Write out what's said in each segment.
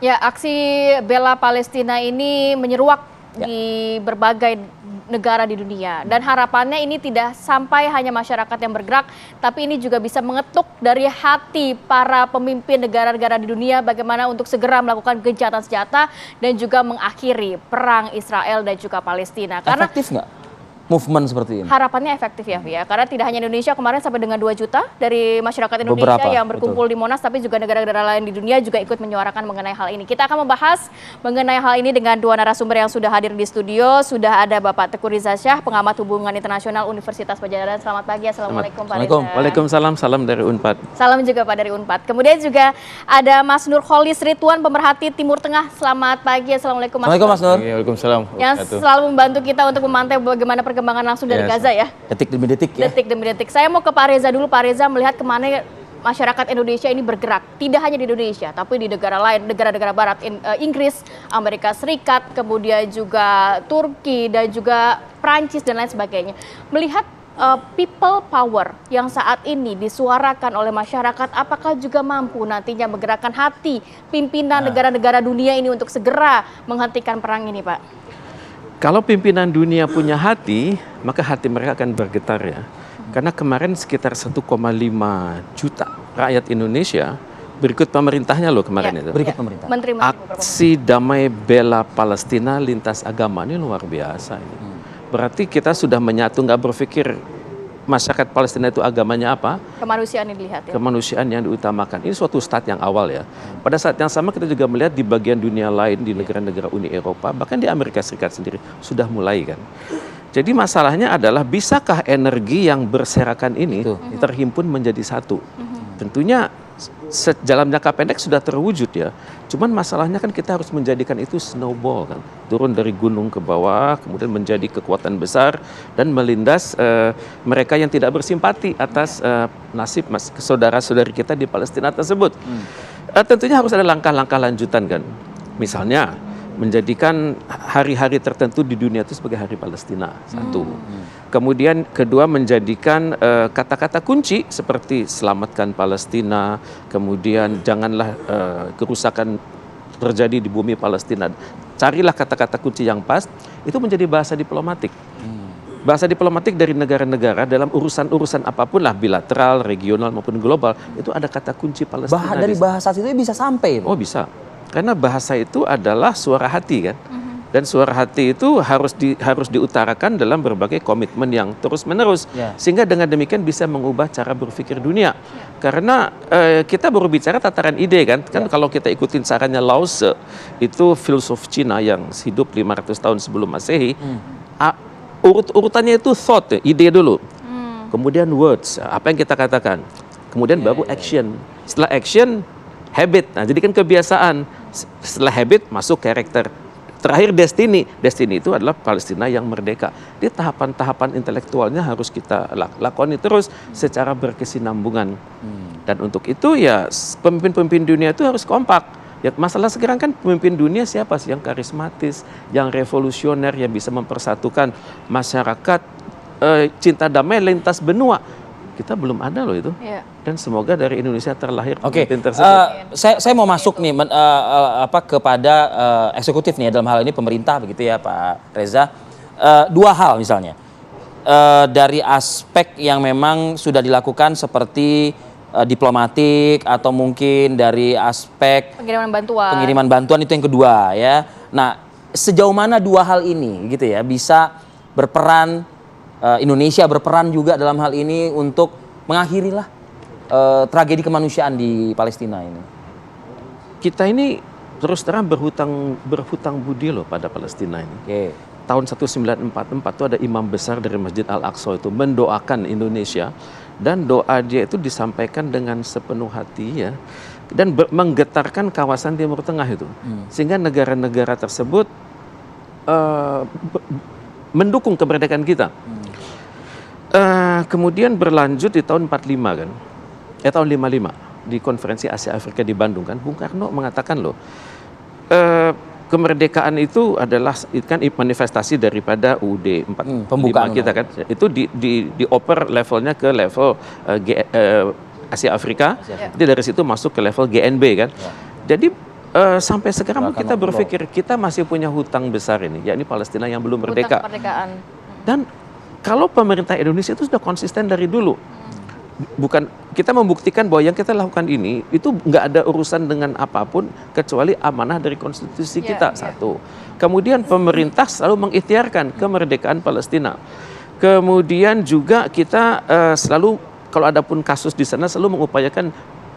Ya, aksi bela Palestina ini menyeruak di berbagai negara di dunia. Dan harapannya ini tidak sampai hanya masyarakat yang bergerak, tapi ini juga bisa mengetuk dari hati para pemimpin negara-negara di dunia bagaimana untuk segera melakukan gencatan senjata dan juga mengakhiri perang Israel dan juga Palestina. Karena efektif nggak movement seperti ini? harapannya efektif ya, Via. Karena tidak hanya Indonesia, kemarin sampai dengan 2 juta dari masyarakat Indonesia Beberapa, yang berkumpul di Monas, tapi juga negara-negara lain di dunia juga ikut menyuarakan mengenai hal ini. Kita akan membahas mengenai hal ini dengan 2 narasumber yang sudah hadir di studio. Sudah ada Bapak Teguh Riza Syah, pengamat hubungan internasional Universitas Padjadjaran. Selamat pagi, Assalamualaikum Pak Reza. Waalaikumsalam, salam dari Unpad. Salam juga Pak dari Unpad. Kemudian juga ada Mas Nurholis Ridwan, pemerhati Timur Tengah. Selamat pagi, Assalamualaikum Mas Assalamualaikum Mas Nur. Waalaikumsalam. Yang selalu membantu kita untuk memantau bagaimana perkembangan langsung dari Gaza ya. Detik demi detik ya. Detik demi detik. Saya mau ke Pak Reza dulu. Pak Reza melihat kemana masyarakat Indonesia ini bergerak. Tidak hanya di Indonesia, tapi di negara lain, negara-negara barat, Inggris, Amerika Serikat, kemudian juga Turki, dan juga Prancis, dan lain sebagainya. Melihat people power yang saat ini disuarakan oleh masyarakat, apakah juga mampu nantinya menggerakkan hati pimpinan negara-negara dunia ini untuk segera menghentikan perang ini, Pak? Kalau pimpinan dunia punya hati, maka hati mereka akan bergetar ya. Karena kemarin sekitar 1,5 juta rakyat Indonesia berikut pemerintahnya loh kemarin itu. Berikut pemerintah. Menteri Aksi damai bela Palestina lintas agama ini luar biasa ini. Berarti kita sudah menyatu, nggak berpikir masyarakat Palestina itu agamanya apa? kemanusiaan yang dilihat ya. Kemanusiaan yang diutamakan. Ini suatu start yang awal ya. Pada saat yang sama kita juga melihat di bagian dunia lain, di negara-negara Uni Eropa, bahkan di Amerika Serikat sendiri sudah mulai kan. Jadi masalahnya adalah bisakah energi yang berserakan ini terhimpun menjadi satu? Tentunya dalam jangka pendek sudah terwujud ya. Cuman masalahnya kan kita harus menjadikan itu snowball kan. Turun dari gunung ke bawah, kemudian menjadi kekuatan besar dan melindas mereka yang tidak bersimpati atas nasib saudara-saudari kita di Palestina tersebut. Tentunya harus ada langkah-langkah lanjutan kan. Misalnya menjadikan hari-hari tertentu di dunia itu sebagai hari Palestina, satu. Kemudian kedua, menjadikan kata-kata kunci seperti selamatkan Palestina, kemudian janganlah kerusakan terjadi di bumi Palestina. Carilah kata-kata kunci yang pas, itu menjadi bahasa diplomatik. Bahasa diplomatik dari negara-negara dalam urusan-urusan apapun lah, bilateral, regional maupun global, itu ada kata kunci Palestina. Dari bahasa itu bisa sampai. Oh bisa. Karena bahasa itu adalah suara hati kan. Dan suara hati itu harus diutarakan dalam berbagai komitmen yang terus-menerus. Sehingga dengan demikian bisa mengubah cara berpikir dunia. Karena kita baru bicara tataran ide kan. Kan kalau kita ikutin sarannya Lao Tse, itu filsuf Cina yang hidup 500 tahun sebelum Masehi. Urutannya itu thought, ide dulu. Kemudian words, apa yang kita katakan. Kemudian baru action. Setelah action, habit. Nah, jadi kan kebiasaan. Setelah habit masuk karakter. Terakhir destiny. Destiny itu adalah Palestina yang merdeka. Di tahapan-tahapan intelektualnya harus kita lakoni terus secara berkesinambungan. Dan untuk itu ya pemimpin-pemimpin dunia itu harus kompak. Ya, masalah sekarang kan pemimpin dunia siapa sih yang karismatis, yang revolusioner, yang bisa mempersatukan masyarakat, cinta damai lintas benua. Kita belum ada loh itu. Dan semoga dari Indonesia terlahir pemimpin tersebut. Saya mau masuk nih kepada eksekutif nih dalam hal ini pemerintah begitu ya Pak Reza. 2 hal misalnya. Dari aspek yang memang sudah dilakukan seperti diplomatik atau mungkin dari aspek pengiriman bantuan itu yang kedua ya. Nah, sejauh mana 2 hal ini gitu ya bisa berperan, Indonesia berperan juga dalam hal ini untuk mengakhirilah tragedi kemanusiaan di Palestina ini. Kita ini terus terang berhutang budi loh pada Palestina ini. Tahun 1944 itu ada imam besar dari Masjid Al-Aqsa itu mendoakan Indonesia, dan doa dia itu disampaikan dengan sepenuh hati ya, dan menggetarkan kawasan Timur Tengah itu. Sehingga negara-negara tersebut mendukung kemerdekaan kita. Kemudian berlanjut di tahun 45 kan, tahun 55 di konferensi Asia Afrika di Bandung kan, Bung Karno mengatakan loh, kemerdekaan itu adalah kan manifestasi daripada UUD 45 kita kan, itu dioper levelnya ke level Asia Afrika, jadi dari situ masuk ke level GNB kan. Jadi sampai sekarang Bahkan kita ngobrol. berpikir kita masih punya hutang besar ini, yakni Palestina yang belum merdeka. Hutang kemerdekaan. Dan kalau pemerintah Indonesia itu sudah konsisten dari dulu, bukan kita membuktikan bahwa yang kita lakukan ini itu nggak ada urusan dengan apapun kecuali amanah dari konstitusi Ya, kita. ya. Satu. Kemudian pemerintah selalu mengikhtiarkan kemerdekaan Palestina. Kemudian juga kita selalu kalau ada pun kasus di sana selalu mengupayakan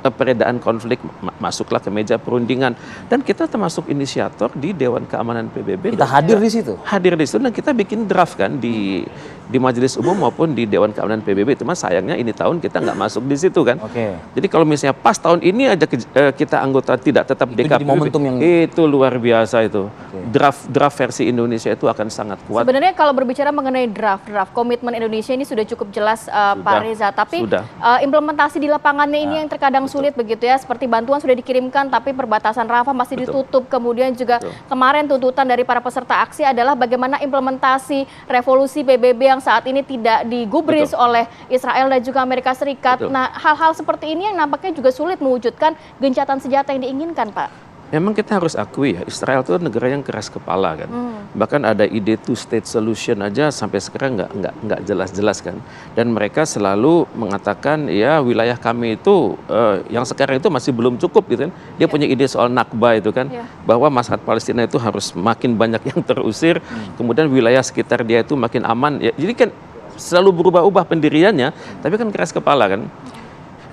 peredaan konflik, masuklah ke meja perundingan, dan kita termasuk inisiator di Dewan Keamanan PBB. Kita hadir di situ. Hadir di situ, dan kita bikin draft kan di Majelis Umum maupun di Dewan Keamanan PBB. Cuma sayangnya ini tahun kita nggak masuk di situ kan. Oke. Jadi kalau misalnya pas tahun ini aja kita anggota tidak tetap Itu jadi DKPBB, momentum yang- itu luar biasa itu. Draft versi Indonesia itu akan sangat kuat. Sebenarnya kalau berbicara mengenai draft komitmen Indonesia ini sudah cukup jelas Pak Reza, tapi sudah. Implementasi di lapangannya ini yang terkadang sulit begitu ya, seperti bantuan sudah dikirimkan tapi perbatasan Rafah masih ditutup, kemudian juga kemarin tuntutan dari para peserta aksi adalah bagaimana implementasi revolusi PBB yang saat ini tidak digubris oleh Israel dan juga Amerika Serikat. Betul. Nah, hal-hal seperti ini yang nampaknya juga sulit mewujudkan gencatan senjata yang diinginkan, Pak. Memang kita harus akui ya, Israel itu negara yang keras kepala kan. Bahkan ada ide two state solution aja sampai sekarang nggak jelas-jelas kan. Dan mereka selalu mengatakan ya wilayah kami itu yang sekarang itu masih belum cukup gitu kan. Dia punya ide soal Nakba itu kan, bahwa masyarakat Palestina itu harus makin banyak yang terusir, kemudian wilayah sekitar dia itu makin aman. Ya, jadi kan selalu berubah-ubah pendiriannya, tapi kan keras kepala kan.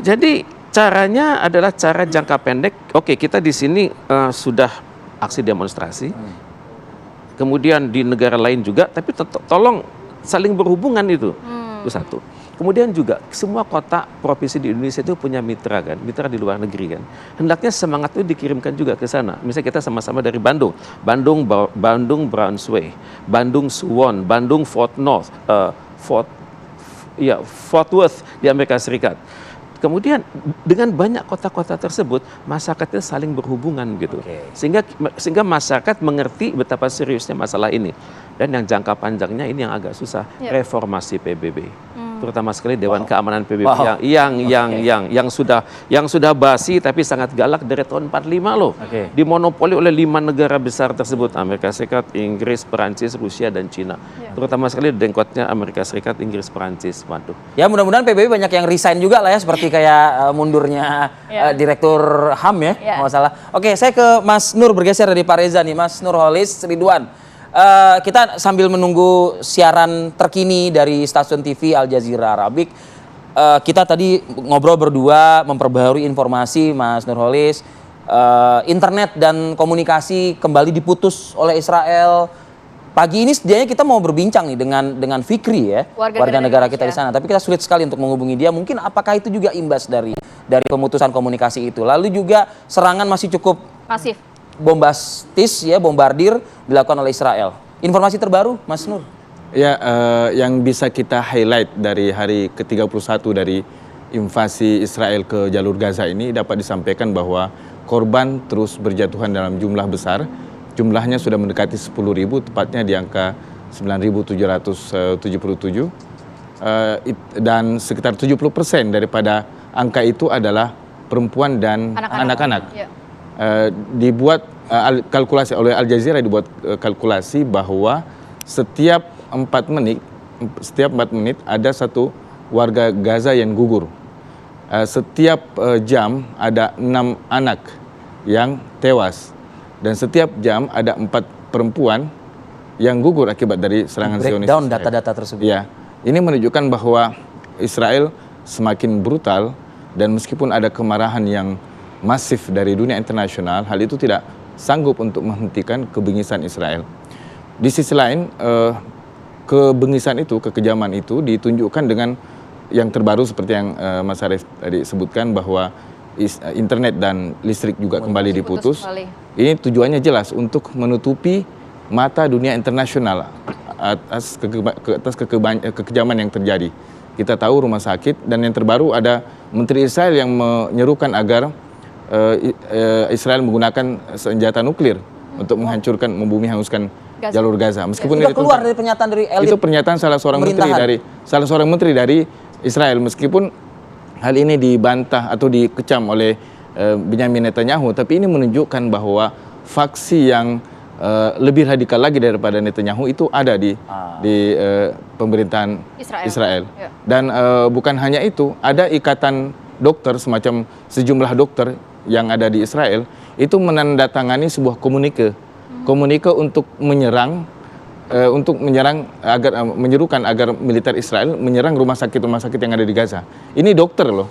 Jadi caranya adalah cara jangka pendek. Oke, kita di sini sudah aksi demonstrasi. Kemudian di negara lain juga, tapi tolong saling berhubungan itu. Itu satu. Kemudian juga semua kota provinsi di Indonesia itu punya mitra kan, mitra di luar negeri kan. Hendaknya semangat itu dikirimkan juga ke sana. Misalnya kita sama-sama dari Bandung, Bandung Brunswick, Bandung Suwon, Bandung Fort Worth di Amerika Serikat. Kemudian dengan banyak kota-kota tersebut masyarakatnya saling berhubungan gitu, sehingga masyarakat mengerti betapa seriusnya masalah ini. Dan yang jangka panjangnya ini yang agak susah, reformasi PBB, terutama sekali Dewan Keamanan PBB yang sudah basi tapi sangat galak dari tahun 45 loh, dimonopoli oleh 5 negara besar tersebut, Amerika Serikat, Inggris, Perancis, Rusia dan Cina. Terutama sekali dengkotnya Amerika Serikat, Inggris, Perancis. Waduh. Ya mudah-mudahan PBB banyak yang resign juga lah ya, seperti kayak mundurnya Direktur HAM ya, kalau nggak salah. Oke, saya ke Mas Nur, bergeser dari Pak Reza nih, Mas Nurholis Ridwan. Kita sambil menunggu siaran terkini dari stasiun TV Al Jazeera Arabic. Kita tadi ngobrol berdua, memperbaharui informasi, Mas Nurholis. Internet dan komunikasi kembali diputus oleh Israel. Pagi ini sedianya kita mau berbincang nih dengan Fikri ya, warga negara kita di sana. Tapi kita sulit sekali untuk menghubungi dia. Mungkin apakah itu juga imbas dari pemutusan komunikasi itu. Lalu juga serangan masih cukup Masif. bombastis ya, bombardir dilakukan oleh Israel. Informasi terbaru, Mas Nur? Ya, yang bisa kita highlight dari hari ke-31 dari invasi Israel ke jalur Gaza ini dapat disampaikan bahwa korban terus berjatuhan dalam jumlah besar. Jumlahnya sudah mendekati 10.000, tepatnya di angka 9.777. Dan sekitar 70% daripada angka itu adalah perempuan dan anak-anak. Dibuat kalkulasi oleh Al Jazeera, dibuat kalkulasi bahwa setiap 4 menit ada satu warga Gaza yang gugur. Setiap jam ada 6 anak yang tewas. Dan setiap jam ada 4 perempuan yang gugur akibat dari serangan Zionis. Breakdown data-data tersebut. Ya, ini menunjukkan bahwa Israel semakin brutal, dan meskipun ada kemarahan yang masif dari dunia internasional, hal itu tidak sanggup untuk menghentikan kebengisan Israel. Di sisi lain, kebengisan itu, kekejaman itu ditunjukkan dengan yang terbaru seperti yang Mas Arief tadi sebutkan, bahwa internet dan listrik juga kembali diputus. Ini tujuannya jelas untuk menutupi mata dunia internasional atas kekejaman yang terjadi. Kita tahu rumah sakit, dan yang terbaru ada Menteri Israel yang menyerukan agar Israel menggunakan senjata nuklir untuk menghancurkan, membumi hanguskan jalur Gaza. Meskipun itu keluar dari pernyataan dari elit. Itu pernyataan salah seorang menteri dari Israel, meskipun hal ini dibantah atau dikecam oleh Benyamin Netanyahu, tapi ini menunjukkan bahwa faksi yang lebih radikal lagi daripada Netanyahu itu ada di pemerintahan Israel. Ya. Dan bukan hanya itu, ada ikatan dokter, semacam sejumlah dokter yang ada di Israel itu menandatangani sebuah komunike untuk menyerang agar menyerukan agar militer Israel menyerang rumah sakit yang ada di Gaza. Ini dokter loh.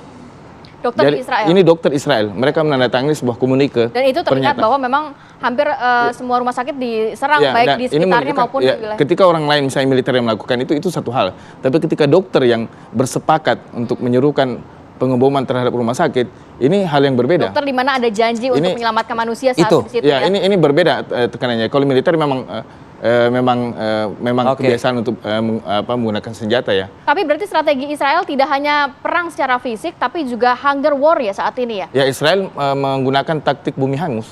Dokter Israel. Ini dokter Israel. Mereka menandatangani sebuah komunike. Dan itu terlihat bahwa memang hampir semua rumah sakit diserang, baik di sekitarnya maupun di wilayah. Ketika orang lain, misalnya militer yang melakukan itu satu hal. Tapi ketika dokter yang bersepakat untuk menyerukan pengeboman terhadap rumah sakit, ini hal yang berbeda. Dokter di mana ada janji untuk menyelamatkan manusia saat itu. di situ. Ya, ini berbeda tekanannya. Kalau militer memang kebiasaan untuk menggunakan senjata ya. Tapi berarti strategi Israel tidak hanya perang secara fisik, tapi juga hunger war ya saat ini ya? Ya, Israel menggunakan taktik bumi hangus.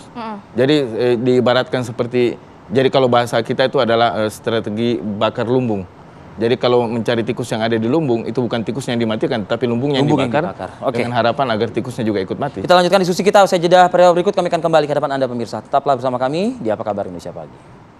Jadi diibaratkan seperti, jadi kalau bahasa kita itu adalah strategi bakar lumbung. Jadi kalau mencari tikus yang ada di lumbung, itu bukan tikusnya yang dimatikan, tapi lumbungnya yang dibakar. Oke. Dengan harapan agar tikusnya juga ikut mati. Kita lanjutkan diskusi kita usai jeda. Pada berikut kami akan kembali ke hadapan Anda pemirsa. Tetaplah bersama kami di Apa Kabar Indonesia Pagi.